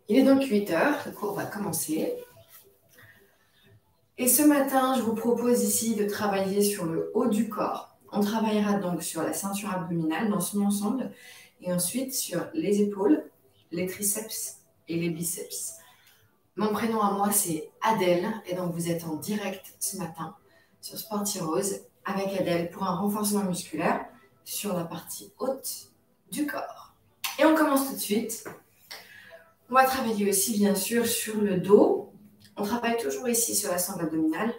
Il est donc 8 heures, le cours va commencer. Et ce matin, je vous propose ici de travailler sur le haut du corps. On travaillera donc sur la ceinture abdominale dans son ensemble et ensuite sur les épaules, les triceps et les biceps. Mon prénom à moi, c'est Adèle et donc vous êtes en direct ce matin sur Sportirose avec Adèle pour un renforcement musculaire sur la partie haute du corps. Et on commence tout de suite. On va travailler aussi bien sûr sur le dos. On travaille toujours ici sur la sangle abdominale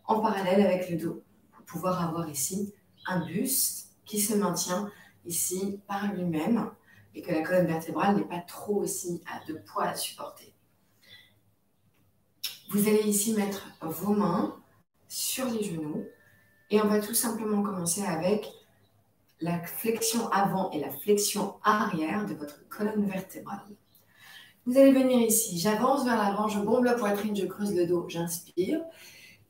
en parallèle avec le dos pour pouvoir avoir ici un buste qui se maintient ici par lui-même et que la colonne vertébrale n'est pas trop ici de poids à supporter. Vous allez ici mettre vos mains sur les genoux et on va tout simplement commencer avec la flexion avant et la flexion arrière de votre colonne vertébrale. Vous allez venir ici, j'avance vers l'avant, je bombe la poitrine, je creuse le dos, j'inspire.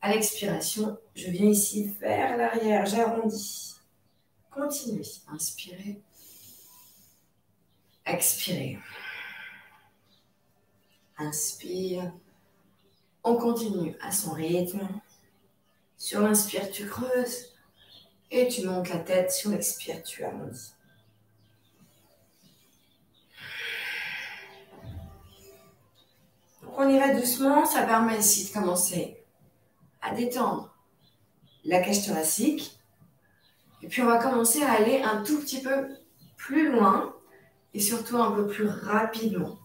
À l'expiration, je viens ici vers l'arrière, j'arrondis. Continuez, inspirez, expirez. Inspire, on continue à son rythme. Sur l'inspire, tu creuses et tu montes la tête. Sur l'expire, tu arrondis. Donc on y va doucement, ça permet ici de commencer à détendre la cage thoracique. Et puis on va commencer à aller un tout petit peu plus loin et surtout un peu plus rapidement.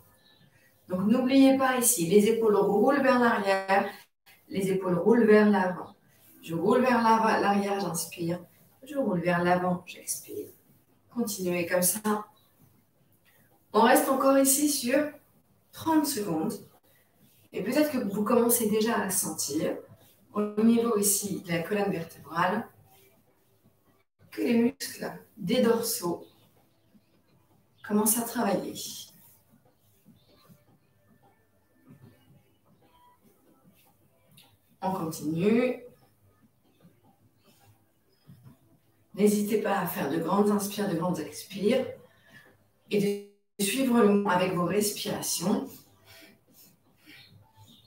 Donc n'oubliez pas ici, les épaules roulent vers l'arrière, les épaules roulent vers l'avant. Je roule vers l'arrière, j'inspire. Je roule vers l'avant, j'expire. Continuez comme ça. On reste encore ici sur 30 secondes. Et peut-être que vous commencez déjà à sentir, au niveau ici de la colonne vertébrale, que les muscles des dorsaux commencent à travailler. On continue. N'hésitez pas à faire de grandes inspires, de grandes expires et de suivre le mouvement avec vos respirations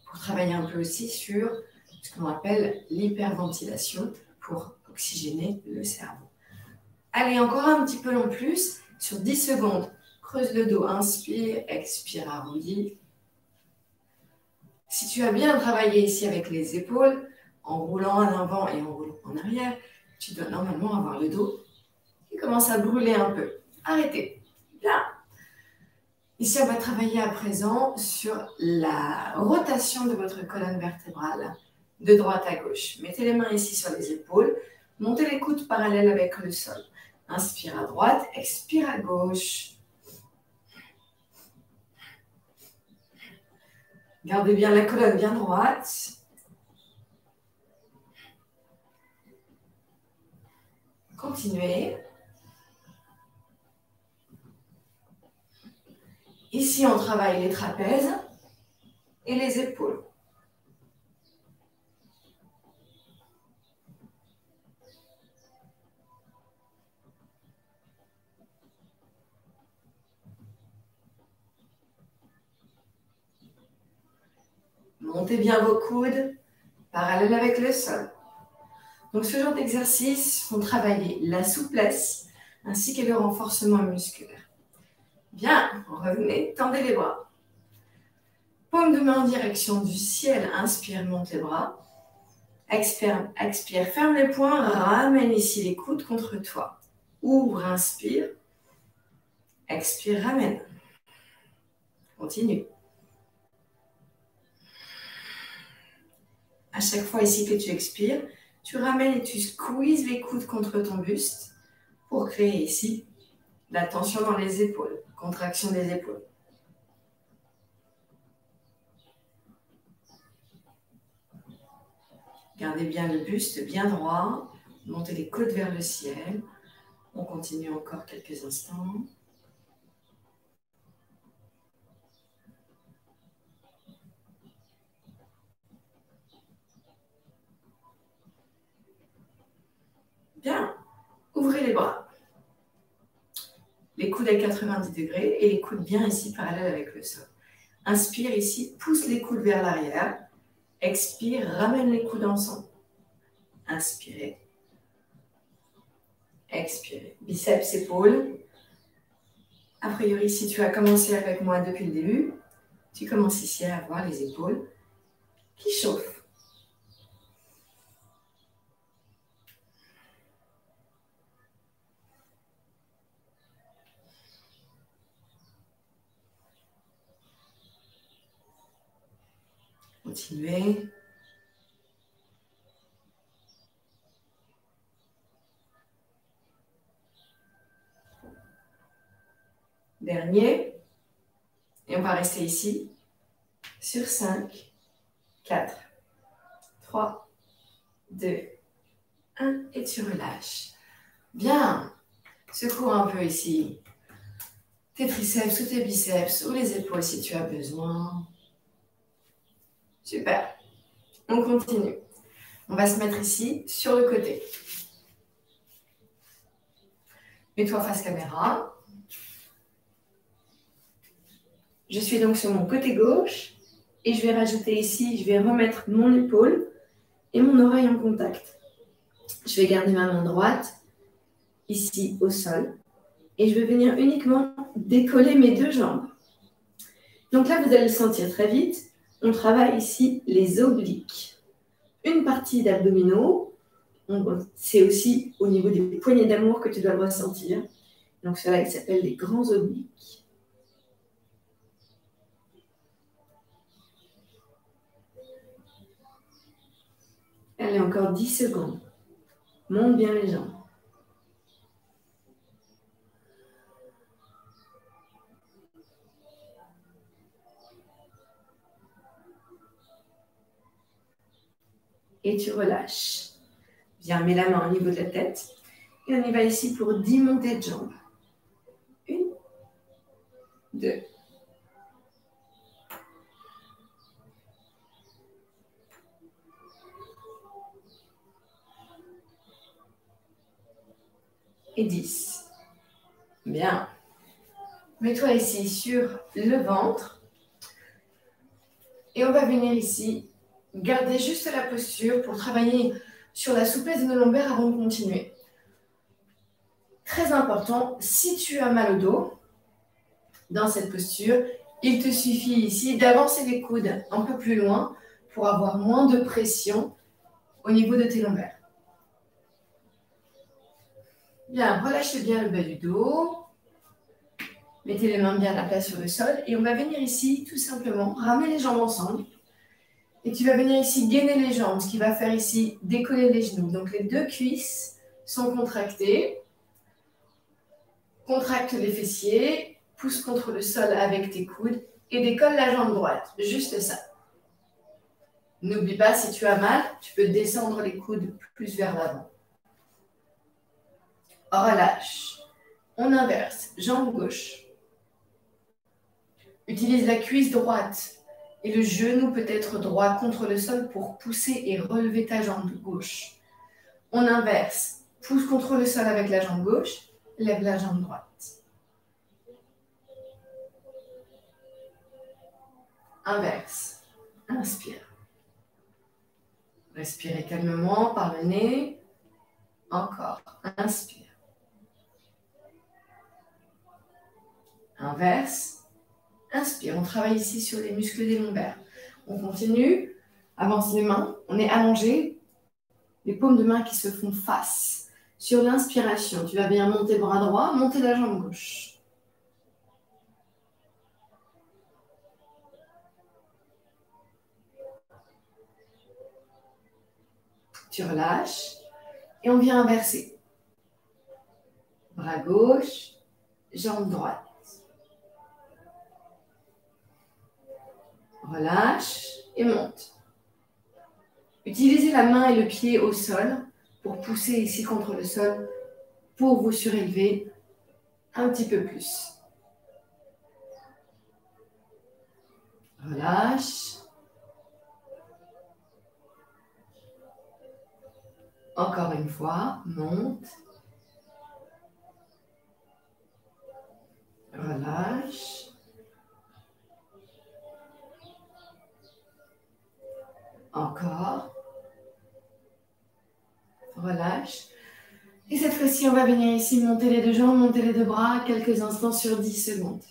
pour travailler un peu aussi sur ce qu'on appelle l'hyperventilation pour oxygéner le cerveau. Allez, encore un petit peu en plus, sur 10 secondes. Creuse le dos, inspire, expire, arrondis. Si tu as bien travaillé ici avec les épaules, en roulant en avant et en roulant en arrière, tu dois normalement avoir le dos qui commence à brûler un peu. Arrêtez. Bien. Ici, on va travailler à présent sur la rotation de votre colonne vertébrale de droite à gauche. Mettez les mains ici sur les épaules. Montez les coudes parallèles avec le sol. Inspire à droite, expire à gauche. Gardez bien la colonne bien droite. Continuez. Ici, on travaille les trapèzes et les épaules. Montez bien vos coudes, parallèles avec le sol. Donc, ce genre d'exercices font travailler la souplesse ainsi que le renforcement musculaire. Bien, revenez, tendez les bras. Paume de main en direction du ciel, inspire, monte les bras. Expire, expire, ferme les poings, ramène ici les coudes contre toi. Ouvre, inspire. Expire, ramène. Continue. À chaque fois ici que tu expires, tu ramènes et tu squeezes les coudes contre ton buste pour créer ici la tension dans les épaules, contraction des épaules. Gardez bien le buste bien droit, montez les côtes vers le ciel. On continue encore quelques instants. Bien, ouvrez les bras. Les coudes à 90 degrés et les coudes bien ici parallèles avec le sol. Inspire ici, pousse les coudes vers l'arrière. Expire, ramène les coudes ensemble. Inspirez. Expirez. Biceps, épaules. A priori, si tu as commencé avec moi depuis le début, tu commences ici à avoir les épaules qui chauffent. Continuez. Dernier. Et on va rester ici sur 5, 4, 3, 2, 1. Et tu relâches. Bien. Secoue un peu ici tes triceps ou tes biceps ou les épaules si tu as besoin. Super. On continue. On va se mettre ici sur le côté. Mets-toi face caméra. Je suis donc sur mon côté gauche et je vais rajouter ici, je vais remettre mon épaule et mon oreille en contact. Je vais garder ma main droite ici au sol et je vais venir uniquement décoller mes deux jambes. Donc là, vous allez le sentir très vite. On travaille ici les obliques. Une partie d'abdominaux. C'est aussi au niveau des poignées d'amour que tu dois le ressentir. Donc cela, il s'appelle les grands obliques. Allez, encore 10 secondes. Monte bien les jambes. Et tu relâches. Viens, mets la main au niveau de la tête. Et on y va ici pour 10 montées de jambes. 1, 2, 10. Bien. Mets-toi ici sur le ventre. Et on va venir ici, garder juste la posture pour travailler sur la souplesse de nos lombaires avant de continuer. Très important, si tu as mal au dos, dans cette posture, il te suffit ici d'avancer les coudes un peu plus loin pour avoir moins de pression au niveau de tes lombaires. Bien, relâchez bien le bas du dos. Mettez les mains bien à la place sur le sol. Et on va venir ici, tout simplement, ramener les jambes ensemble. Et tu vas venir ici gainer les jambes, ce qui va faire ici décoller les genoux. Donc les deux cuisses sont contractées. Contracte les fessiers, pousse contre le sol avec tes coudes et décolle la jambe droite. Juste ça. N'oublie pas, si tu as mal, tu peux descendre les coudes plus vers l'avant. Relâche. On inverse. Jambe gauche. Utilise la cuisse droite et le genou peut être droit contre le sol pour pousser et relever ta jambe gauche. On inverse. Pousse contre le sol avec la jambe gauche. Lève la jambe droite. Inverse. Inspire. Respirez calmement par le nez. Encore. Inspire. Inverse. Inspire. On travaille ici sur les muscles des lombaires. On continue. Avance les mains. On est allongé. Les paumes de main qui se font face. Sur l'inspiration, tu vas bien monter le bras droit, monter la jambe gauche. Tu relâches. Et on vient inverser. Bras gauche, jambe droite. Relâche et monte. Utilisez la main et le pied au sol pour pousser ici contre le sol pour vous surélever un petit peu plus. Relâche. Encore une fois, monte. Relâche. Et cette fois-ci, on va venir ici monter les deux jambes, monter les deux bras, quelques instants sur 10 secondes.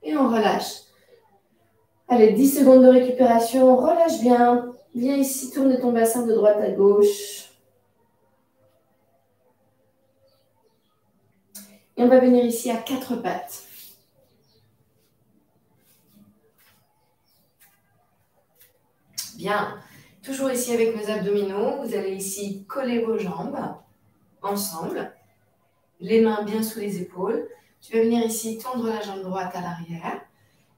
Et on relâche. Allez, 10 secondes de récupération, relâche bien. Viens ici, tourne ton bassin de droite à gauche. Et on va venir ici à 4 pattes. Bien. Toujours ici avec nos abdominaux. Vous allez ici coller vos jambes ensemble. Les mains bien sous les épaules. Tu vas venir ici tendre la jambe droite à l'arrière.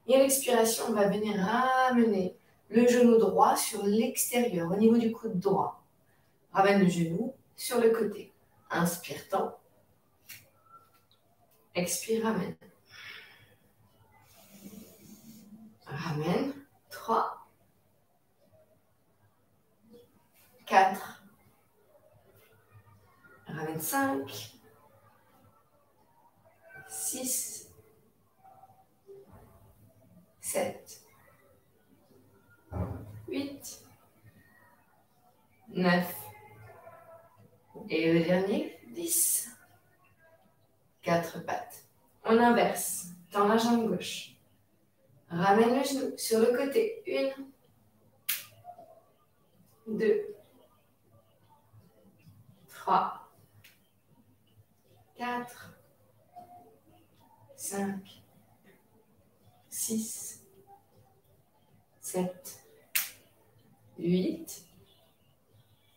Et à l'expiration, on va venir ramener le genou droit sur l'extérieur, au niveau du coude droit. Ramène le genou sur le côté. Inspire, tend. Expire, ramène. Ramène. 3, 4. Ramène 5, 6, 7, 8, 9. Et le dernier, 10. 4 pattes. On inverse. Tends la jambe gauche. Ramène le genou sur le côté. 1, 2, 3, 4, 5, 6, 7, 8,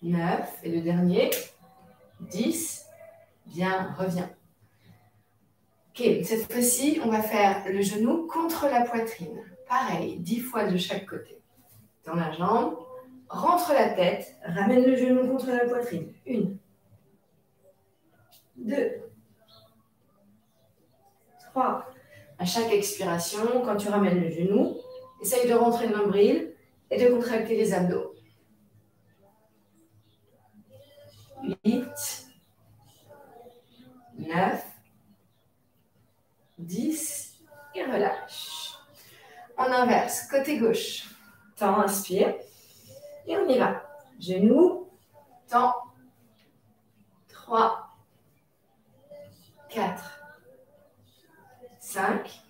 9. Et le dernier, 10. Bien, reviens. Ok, cette fois-ci, on va faire le genou contre la poitrine. Pareil, 10 fois de chaque côté. Dans la jambe, rentre la tête, ramène le genou contre la poitrine. 1, 2, 3. À chaque expiration, quand tu ramènes le genou, essaye de rentrer le nombril et de contracter les abdos. 8, 9, 10 et relâche. On inverse, côté gauche. Tends, inspire. Et on y va. Genou, tends. 3, 4, 5,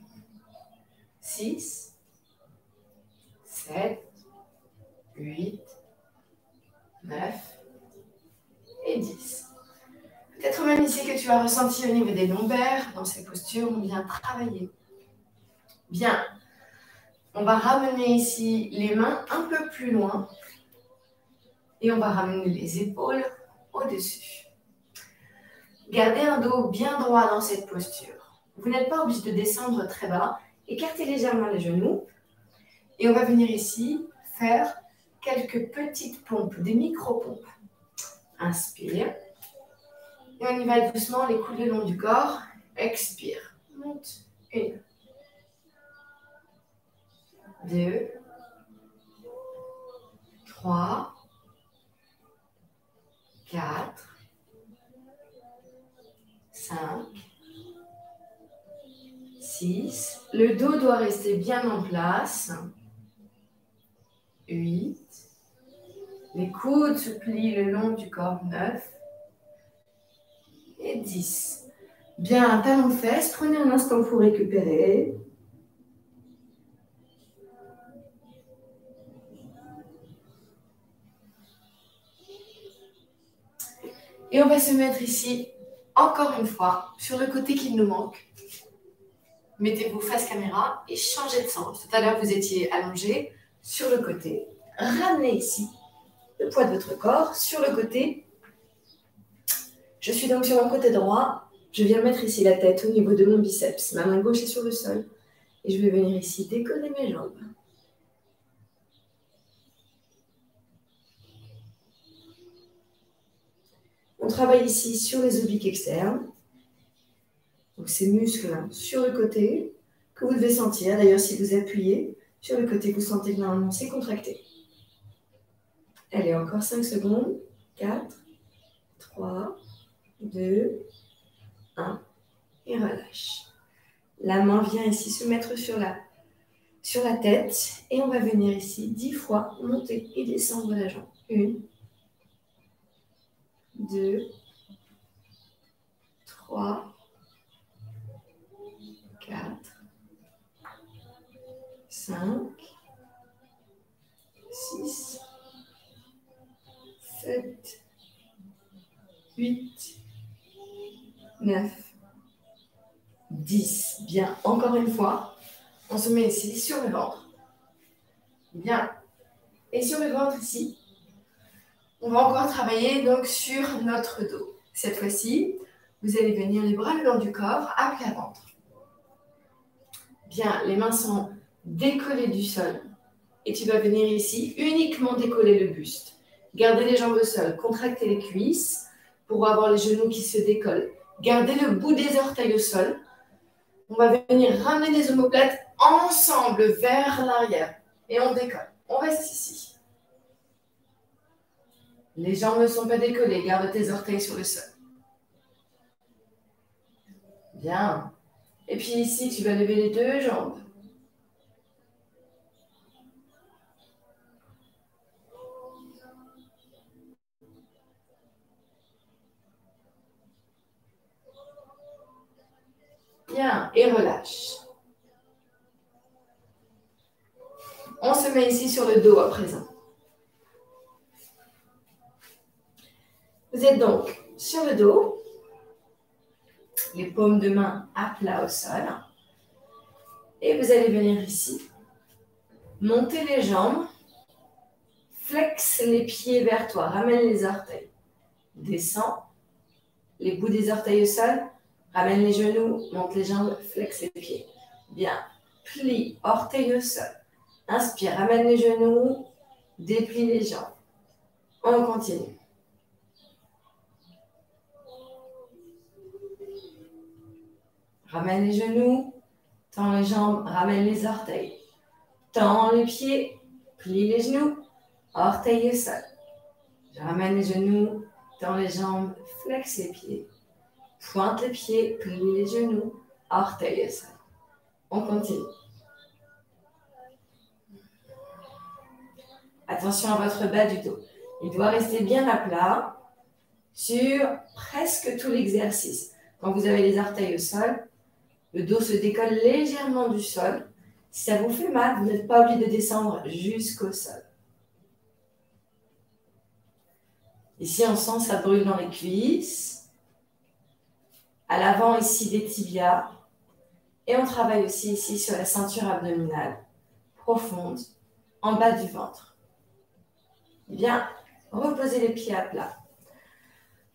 6, 7, 8, 9 et 10. Peut-être même ici que tu as ressenti au niveau des lombaires. Dans ces postures, on vient travailler. Bien. On va ramener ici les mains un peu plus loin. Et on va ramener les épaules au-dessus. Gardez un dos bien droit dans cette posture. Vous n'êtes pas obligé de descendre très bas. Écartez légèrement les genoux. Et on va venir ici faire quelques petites pompes, des micro-pompes. Inspire. Et on y va doucement, les coudes le long du corps. Expire. Monte. 1, 2, 3, 4, 5, 6. Le dos doit rester bien en place. 8. Les coudes se plient le long du corps. 9. Et 10. Bien, talons-fesses. Prenez un instant pour récupérer. Et on va se mettre ici, encore une fois, sur le côté qui nous manque. Mettez-vous face caméra et changez de sens. Tout à l'heure, vous étiez allongé sur le côté. Ramenez ici le poids de votre corps sur le côté. Je suis donc sur mon côté droit. Je viens mettre ici la tête au niveau de mon biceps. Ma main gauche est sur le sol. Et je vais venir ici décoller mes jambes. On travaille ici sur les obliques externes. Donc ces muscles sur le côté que vous devez sentir. D'ailleurs, si vous appuyez sur le côté, vous sentez que normalement c'est contracté. Allez, encore 5 secondes. 4, 3, 2, 1. Et relâche. La main vient ici se mettre sur la sur la tête et on va venir ici 10 fois monter et descendre la jambe. 1, 2, 3, 4, 5, 6, 7, 8, 9, 10. Bien, encore une fois, on se met ici sur le ventre. Bien. Et sur le ventre ici, on va encore travailler donc sur notre dos. Cette fois-ci, vous allez venir les bras le long du corps, à plat ventre. Bien, les mains sont décollées du sol. Et tu vas venir ici uniquement décoller le buste. Gardez les jambes au sol, contractez les cuisses pour avoir les genoux qui se décollent. Gardez le bout des orteils au sol. On va venir ramener les omoplates ensemble vers l'arrière. Et on décolle. On reste ici. Les jambes ne sont pas décollées. Garde tes orteils sur le sol. Bien. Et puis ici, tu vas lever les deux jambes. Bien. Et relâche. On se met ici sur le dos à présent. Vous êtes donc sur le dos, les paumes de main à plat au sol. Et vous allez venir ici, monter les jambes, flex les pieds vers toi, ramène les orteils. Descends, les bouts des orteils au sol, ramène les genoux, monte les jambes, flex les pieds. Bien, plie, orteils au sol. Inspire, ramène les genoux, déplie les jambes. On continue. Ramène les genoux, tends les jambes, ramène les orteils. Tends les pieds, plie les genoux, orteils au sol. Je ramène les genoux, tends les jambes, flex les pieds. Pointe les pieds, plie les genoux, orteils au sol. On continue. Attention à votre bas du dos. Il doit rester bien à plat sur presque tout l'exercice. Quand vous avez les orteils au sol, le dos se décolle légèrement du sol. Si ça vous fait mal, vous n'êtes pas obligé de descendre jusqu'au sol. Ici, on sent ça brûle dans les cuisses. À l'avant, ici, des tibias. Et on travaille aussi ici sur la ceinture abdominale, profonde, en bas du ventre. Bien, reposez les pieds à plat.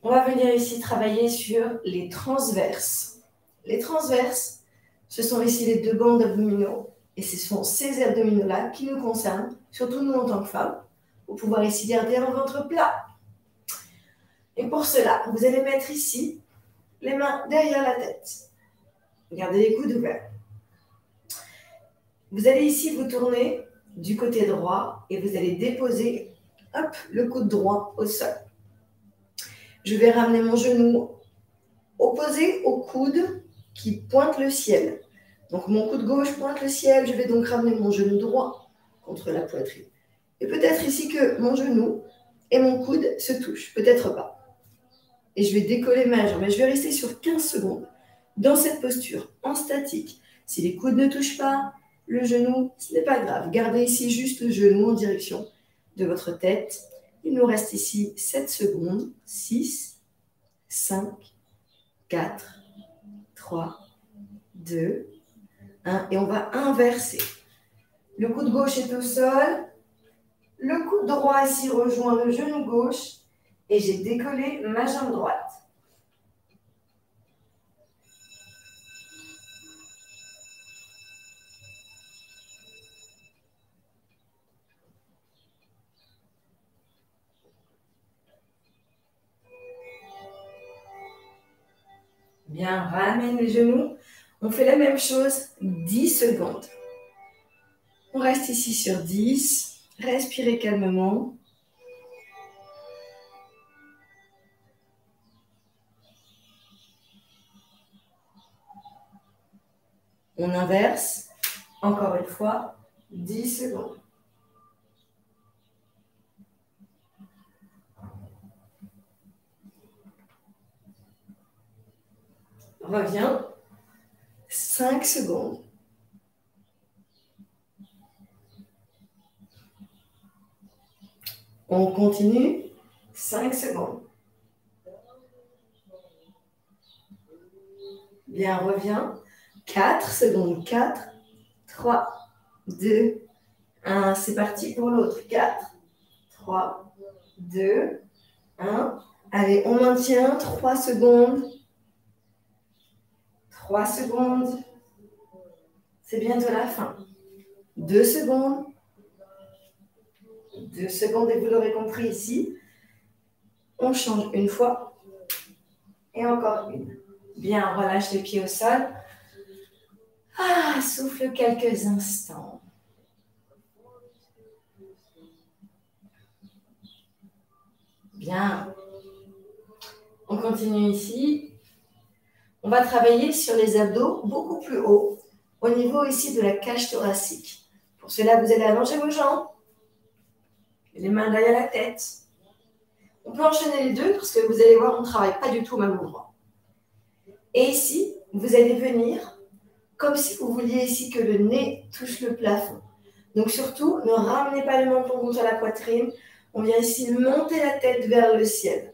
On va venir ici travailler sur les transverses. Les transverses, ce sont ici les deux bandes abdominaux. Et ce sont ces abdominaux-là qui nous concernent, surtout nous en tant que femmes, pour pouvoir ici garder un ventre plat. Et pour cela, vous allez mettre ici les mains derrière la tête. Gardez les coudes ouverts. Vous allez ici vous tourner du côté droit et vous allez déposer le coude droit au sol. Je vais ramener mon genou opposé au coude qui pointe le ciel. Donc mon coude gauche pointe le ciel, je vais donc ramener mon genou droit contre la poitrine. Et peut-être ici que mon genou et mon coude se touchent, peut-être pas. Et je vais décoller ma jambe. Et je vais rester sur 15 secondes dans cette posture, en statique. Si les coudes ne touchent pas le genou, ce n'est pas grave. Gardez ici juste le genou en direction de votre tête. Il nous reste ici 7 secondes. 6, 5, 4, 3, 2, 1. Et on va inverser. Le coude gauche est au sol. Le coude droit ici rejoint le genou gauche. Et j'ai décollé ma jambe droite. Bien, ramène les genoux. On fait la même chose, 10 secondes. On reste ici sur 10. Respirez calmement. On inverse. Encore une fois, 10 secondes. Reviens. 5 secondes. On continue. 5 secondes. Bien, reviens. 4 secondes. 4, 3, 2, 1. C'est parti pour l'autre. 4, 3, 2, 1. Allez, on maintient. 3 secondes. 3 secondes. C'est bientôt la fin. 2 secondes. 2 secondes et vous l'aurez compris ici. On change une fois. Et encore une. Bien, on relâche les pieds au sol. Ah, souffle quelques instants. Bien. On continue ici. On va travailler sur les abdos beaucoup plus haut, au niveau ici de la cage thoracique. Pour cela, vous allez allonger vos jambes, les mains derrière la tête. On peut enchaîner les deux parce que vous allez voir, on ne travaille pas du tout au même endroit. Et ici, vous allez venir comme si vous vouliez ici que le nez touche le plafond. Donc surtout, ne ramenez pas le menton contre la poitrine. On vient ici monter la tête vers le ciel.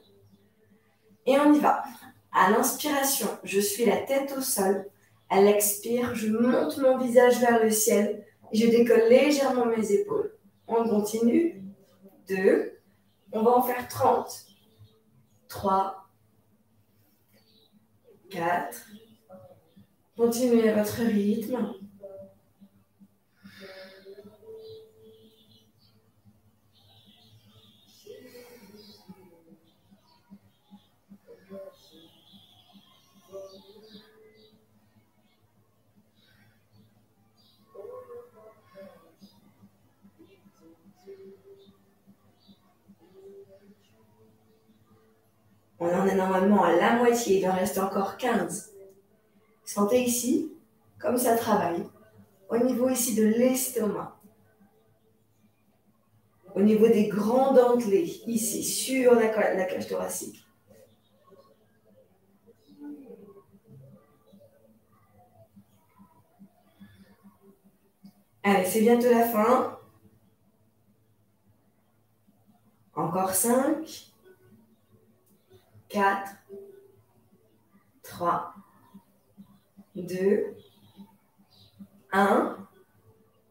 Et on y va. À l'inspiration, je suis la tête au sol. À l'expire, je monte mon visage vers le ciel. Et je décolle légèrement mes épaules. On continue. 2. On va en faire 30. 3. 4. Continuez à votre rythme. On en est normalement à la moitié, il en reste encore 15. Sentez ici, comme ça travaille, au niveau ici de l'estomac, au niveau des grands dentelés, ici, sur la cage thoracique. Allez, c'est bientôt la fin. Encore 5, 4, 3, 2, 1.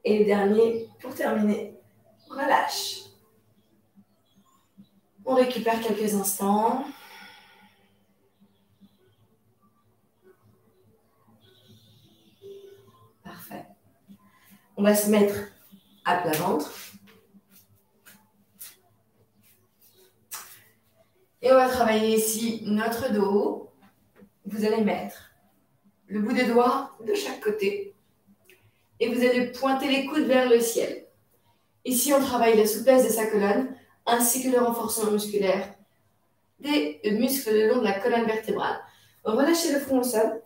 Et le dernier, pour terminer, relâche. On récupère quelques instants. Parfait. On va se mettre à plat ventre. Et on va travailler ici notre dos. Vous allez mettre le bout des doigts de chaque côté. Et vous allez pointer les coudes vers le ciel. Ici, on travaille la souplesse de sa colonne, ainsi que le renforcement musculaire des muscles le long de la colonne vertébrale. On va relâcher le front au sol.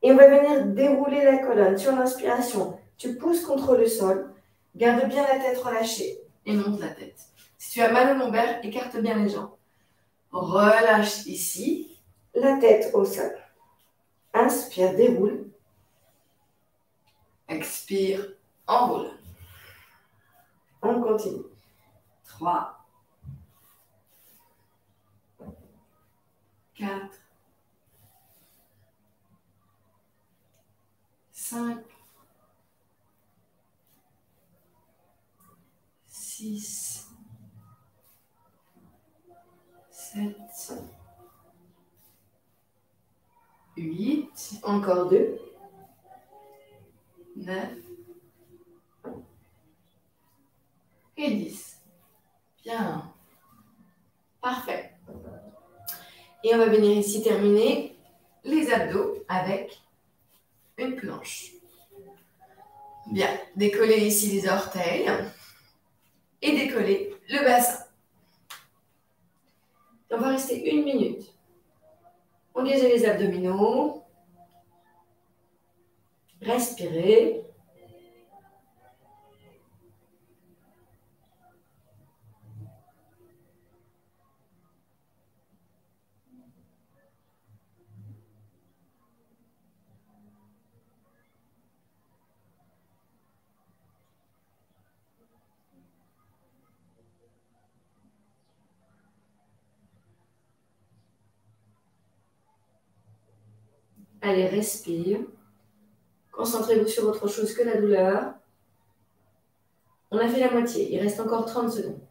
Et on va venir dérouler la colonne. Sur l'inspiration, tu pousses contre le sol. Garde bien la tête relâchée et monte la tête. Si tu as mal au lombaire, écarte bien les jambes. Relâche ici, la tête au sol. Inspire, déroule. Expire, enroule. On continue. 3, 4, 5, 6, 7, 8, encore 2, 9 et 10. Bien. Parfait. Et on va venir ici terminer les abdos avec une planche. Bien. Décoller ici les orteils et décoller le bassin. On va rester 1 minute. Engagez les abdominaux. Respirez. Allez, respire. Concentrez-vous sur autre chose que la douleur. On a fait la moitié. Il reste encore 30 secondes.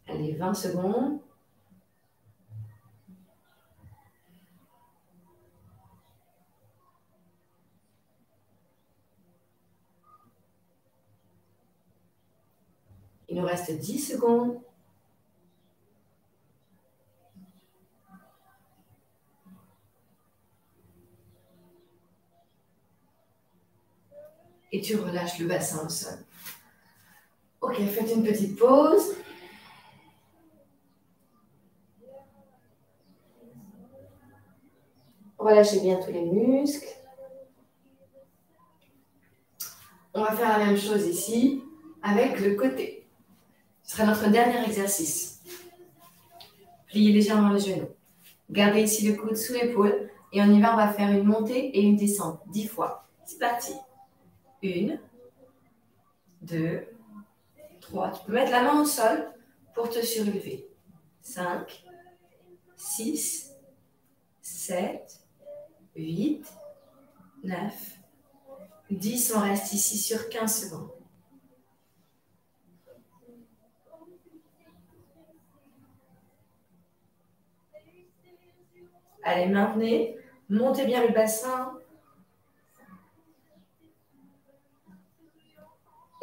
Allez, 20 secondes. Il nous reste 10 secondes. Et tu relâches le bassin au sol. Ok, faites une petite pause. Relâchez bien tous les muscles. On va faire la même chose ici avec le côté. Ce sera notre dernier exercice. Pliez légèrement les genoux. Gardez ici le coude sous l'épaule. Et on y va, on va faire une montée et une descente 10 fois. C'est parti. 1, 2, 3. Tu peux mettre la main au sol pour te surélever. 5, 6, 7, 8, 9, 10. On reste ici sur 15 secondes. Allez, maintenez. Montez bien le bassin.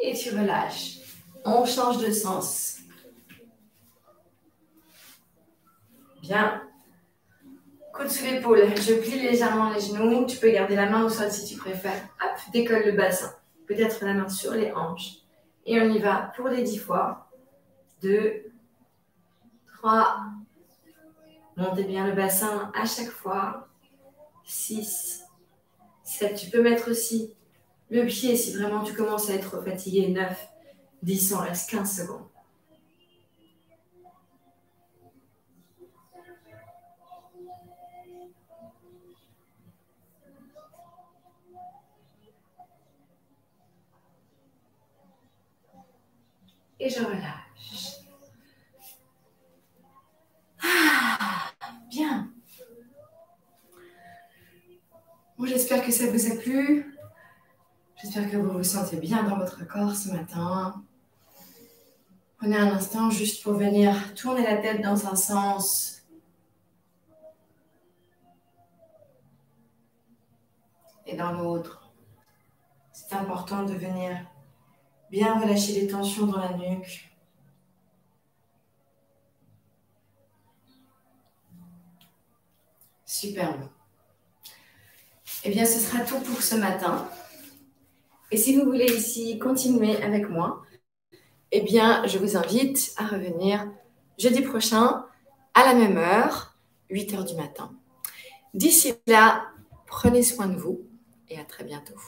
Et tu relâches. On change de sens. Bien. Coude sous l'épaule. Je plie légèrement les genoux. Tu peux garder la main au sol si tu préfères. Hop, décolle le bassin. Peut-être la main sur les hanches. Et on y va pour les 10 fois. 2, 3. Montez bien le bassin à chaque fois. 6, 7. Tu peux mettre aussi le pied si vraiment tu commences à être fatigué. 9, 10. On reste 15 secondes. Et je relâche. Bien. Bon, j'espère que ça vous a plu. J'espère que vous vous sentez bien dans votre corps ce matin. Prenez un instant juste pour venir tourner la tête dans un sens et dans l'autre. C'est important de venir bien relâcher les tensions dans la nuque. Superbe. Eh bien, ce sera tout pour ce matin. Et si vous voulez ici continuer avec moi, eh bien, je vous invite à revenir jeudi prochain à la même heure, 8 h du matin. D'ici là, prenez soin de vous et à très bientôt.